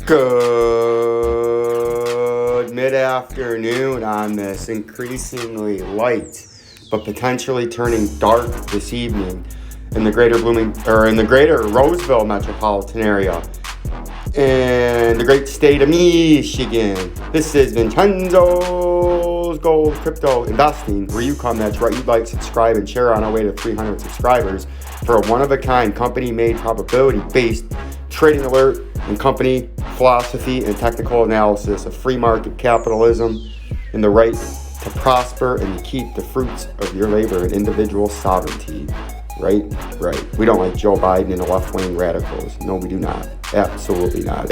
Good mid-afternoon on this increasingly light but potentially turning dark this evening in the greater Roseville metropolitan area in the great state of Michigan. This is Vincenzo's Gold Crypto Investing, where you come. That's right, you'd like, subscribe, and share on our way to 300 subscribers for a one-of-a-kind, company-made, probability-based trading alert and company philosophy and technical analysis of free market capitalism and the right to prosper and to keep the fruits of your labor and individual sovereignty. Right. We don't like Joe Biden and the left-wing radicals. No, we do not. Absolutely not.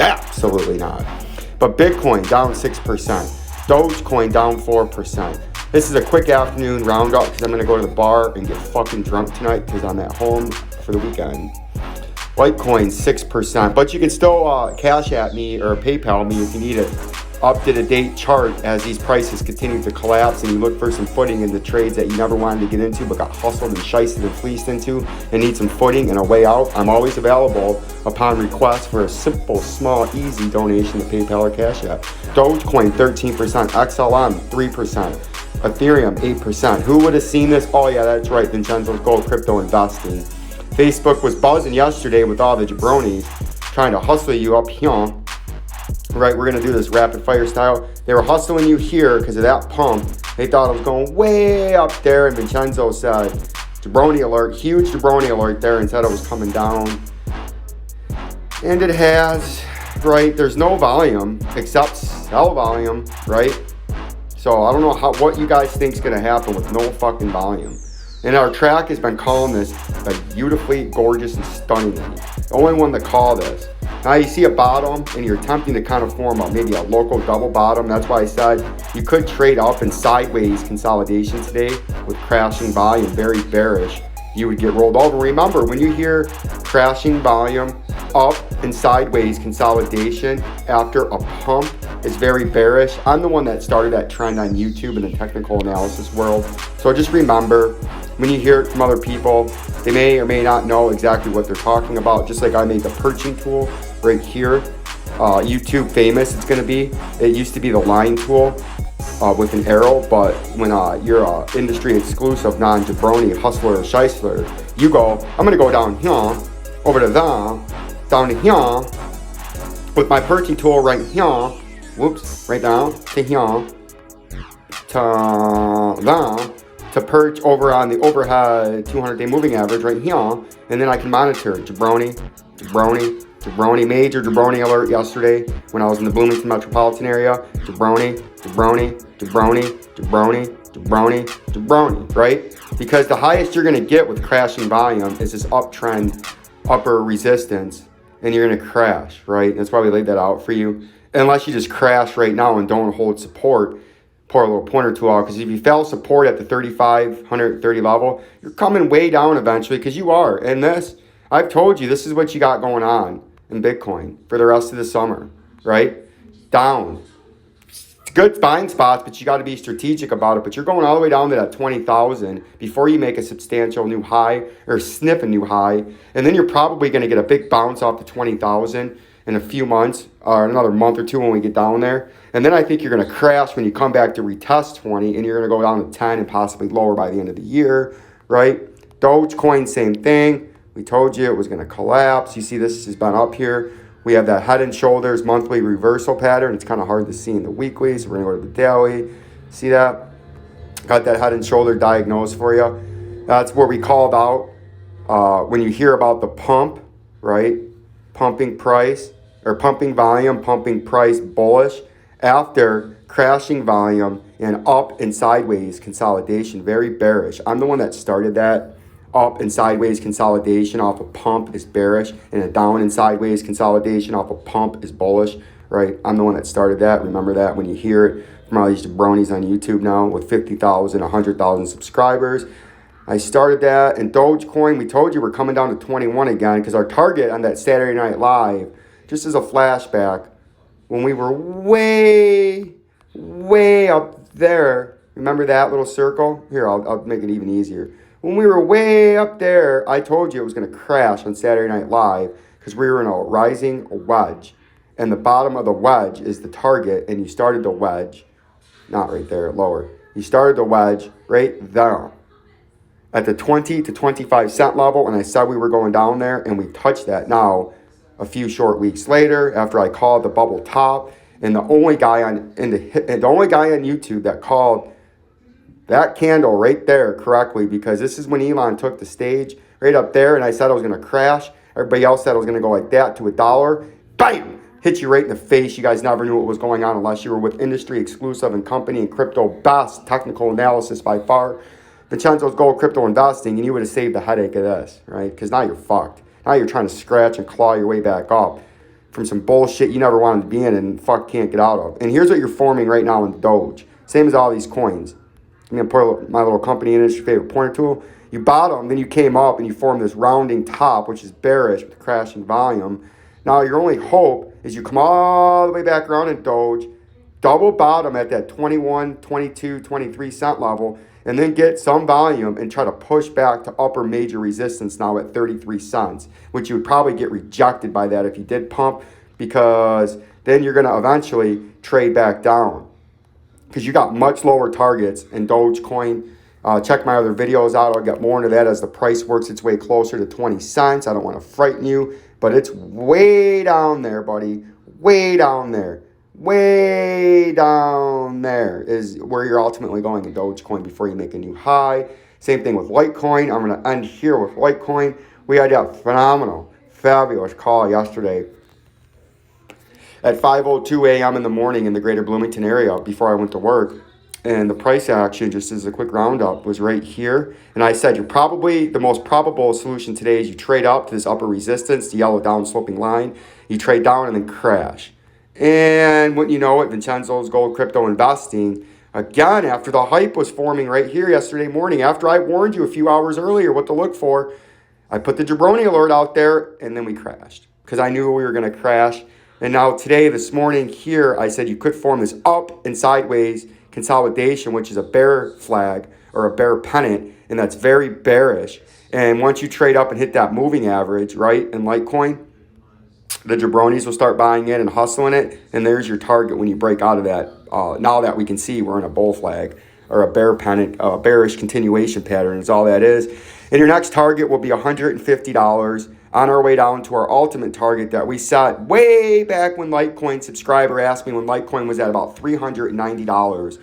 But Bitcoin down 6%. Dogecoin down 4%. This is a quick afternoon roundup because I'm going to go to the bar and get fucking drunk tonight because I'm at home for the weekend. Litcoin 6%, but you can still cash at me or PayPal me if you need an up-to-the-date chart as these prices continue to collapse and you look for some footing in the trades that you never wanted to get into but got hustled and shysted and fleeced into and need some footing and a way out. I'm always available upon request for a simple, small, easy donation to PayPal or Cash App. Dogecoin 13%, XLM 3%, Ethereum 8%. Who would have seen this? Oh yeah, that's right, Vincenzo's's Gold Crypto Investing. Facebook was buzzing yesterday with all the jabronis trying to hustle you up here. Right, we're going to do this rapid fire style. They were hustling you here because of that pump. They thought it was going way up there, and Vincenzo said, jabroni alert, huge jabroni alert there, and said it was coming down. And it has, right? There's no volume except sell volume, right? So I don't know what you guys think is going to happen with no fucking volume. And our track has been calling this beautifully, gorgeous, and stunningly. The only one to call this. Now you see a bottom and you're attempting to kind of form maybe a local double bottom. That's why I said you could trade up and sideways consolidation today with crashing volume, very bearish. You would get rolled over. Remember, when you hear crashing volume, up and sideways consolidation after a pump is very bearish. I'm the one that started that trend on YouTube in the technical analysis world. So just remember, when you hear it from other people, they may or may not know exactly what they're talking about. Just like I made the perching tool right here, YouTube famous it's going to be. It used to be the line tool with an arrow, but when you're industry exclusive, non-jabroni, hustler, or shyster, you go, I'm going to go down here, over to there, down to here, with my perching tool right here, whoops, right down to here, to there, to perch over on the overhead 200-day moving average right here, and then I can monitor jabroni, major jabroni alert yesterday when I was in the Bloomington metropolitan area, jabroni, right? Because the highest you're going to get with crashing volume is this uptrend, upper resistance, and you're going to crash, right? That's why we laid that out for you. Unless you just crash right now and don't hold support, pour a little pointer tool out, because if you fail support at the 3,530 level, you're coming way down eventually, because you are. And this, I've told you, this is what you got going on in Bitcoin for the rest of the summer, right? Down. It's good buying spots, but you got to be strategic about it. But you're going all the way down to that 20,000 before you make a substantial new high or sniff a new high. And then you're probably going to get a big bounce off the 20,000 in a few months or another month or two when we get down there. And then I think you're going to crash when you come back to retest 20 and you're going to go down to 10 and possibly lower by the end of the year, right? Dogecoin, same thing. We told you it was going to collapse. You see this has been up here. We have that head and shoulders monthly reversal pattern. It's kind of hard to see in the weekly, so we're going to go to the daily. See that? Got that head and shoulder diagnosed for you. That's where we called out when you hear about the pump, right? Pumping price or pumping volume, pumping price bullish after crashing volume and up and sideways consolidation, very bearish. I'm the one that started that. Up and sideways consolidation off a pump is bearish, and a down and sideways consolidation off a pump is bullish, right? I'm the one that started that. Remember that when you hear it from all these jabronis on YouTube now with 50,000, 100,000 subscribers. I started that. And Dogecoin, we told you we're coming down to 21 again because our target on that Saturday Night Live, just as a flashback, when we were way up there, remember that little circle? Here, I'll make it even easier. When we were way up there, I told you it was going to crash on Saturday Night Live because we were in a rising wedge. and the bottom of the wedge is the target, and you started the wedge, not right there, lower. You started the wedge right there at the 20 to 25 cent level, and I said we were going down there, and we touched that. Now, a few short weeks later, after I called the bubble top, and the only guy on YouTube that called that candle right there correctly, because this is when Elon took the stage right up there, and I said I was going to crash. Everybody else said I was going to go like that to $1. Bam! Hit you right in the face. You guys never knew what was going on unless you were with industry exclusive and company and crypto best technical analysis by far, Vincenzo's Gold Crypto Investing, and you would have saved the headache of this, right? Because now you're fucked. Now you're trying to scratch and claw your way back up from some bullshit you never wanted to be in and can't get out of. And here's what you're forming right now in Doge. Same as all these coins. I'm going to put my little company industry favorite pointer tool. You bottom, then you came up and you formed this rounding top, which is bearish with crashing volume. Now your only hope is you come all the way back around in Doge, double bottom at that 21, 22, 23 cent level, and then get some volume and try to push back to upper major resistance now at 33 cents, which you would probably get rejected by that if you did pump, because then you're going to eventually trade back down because you got much lower targets in Dogecoin. Check my other videos out. I'll get more into that as the price works its way closer to 20 cents. I don't want to frighten you, but it's way down there, buddy. Way down there. Way down there is where you're ultimately going in Dogecoin before you make a new high. Same thing with Litcoin. I'm going to end here with Litcoin. We had that phenomenal, fabulous call yesterday at 5:02 a.m. in the morning in the greater Bloomington area before I went to work. And the price action, just as a quick roundup, was right here. And I said, you're probably, the most probable solution today is you trade up to this upper resistance, the yellow down sloping line. You trade down and then crash. And wouldn't you know it, Vincenzo's Gold Crypto Investing, again, after the hype was forming right here yesterday morning, after I warned you a few hours earlier what to look for, I put the jabroni alert out there, and then we crashed because I knew we were going to crash. And now today, this morning here, I said you could form this up and sideways consolidation, which is a bear flag or a bear pennant, and that's very bearish. And once you trade up and hit that moving average, right, in Litecoin, the jabronis will start buying in and hustling it, and there's your target when you break out of that. Now that we can see we're in a bull flag or a bear pennant, bearish continuation pattern is all that is. And your next target will be $150 on our way down to our ultimate target that we set way back when Litecoin subscriber asked me when Litecoin was at about $390.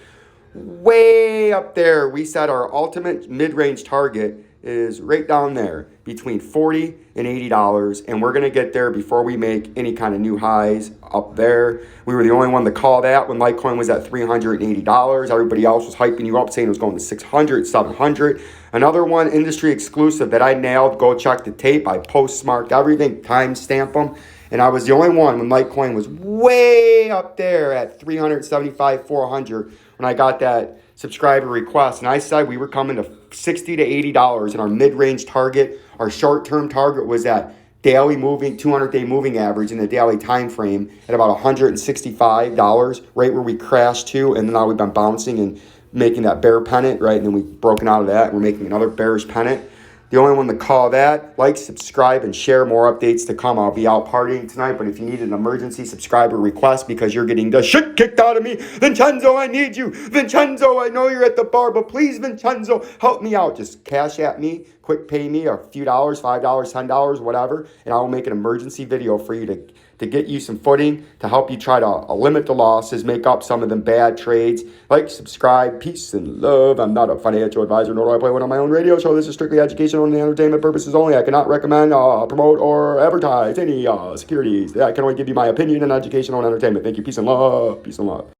Way up there, we set our ultimate mid-range target is right down there between $40 and $80, and we're going to get there before we make any kind of new highs up there. We were the only one to call that when Litecoin was at $380. Everybody else was hyping you up saying it was going to 600, 700. Another one, industry exclusive that I nailed. Go check the tape. I postmarked everything, timestamp them. And I was the only one when Litecoin was way up there at 375, 400 when I got that subscriber request. And I said we were coming to $60 to $80 and our mid-range target, our short-term target was that daily moving, 200-day moving average in the daily time frame at about $165, right where we crashed to. And now we've been bouncing and making that bear pennant, right? And then we've broken out of that and we're making another bearish pennant. The only one to call that, like, subscribe, and share. More updates to come. I'll be out partying tonight, but if you need an emergency subscriber request because you're getting the shit kicked out of me, Vincenzo, I need you. Vincenzo, I know you're at the bar, but please, Vincenzo, help me out. Just cash at me, quick pay me a few dollars, $5, $10, whatever, and I will make an emergency video for you to get you some footing, to help you try to limit the losses, make up some of them bad trades. Like, subscribe, peace and love. I'm not a financial advisor, nor do I play one on my own radio show. This is strictly educational and entertainment purposes only. I cannot recommend, promote, or advertise any securities. I can only give you my opinion and educational and entertainment. Thank you. Peace and love. Peace and love.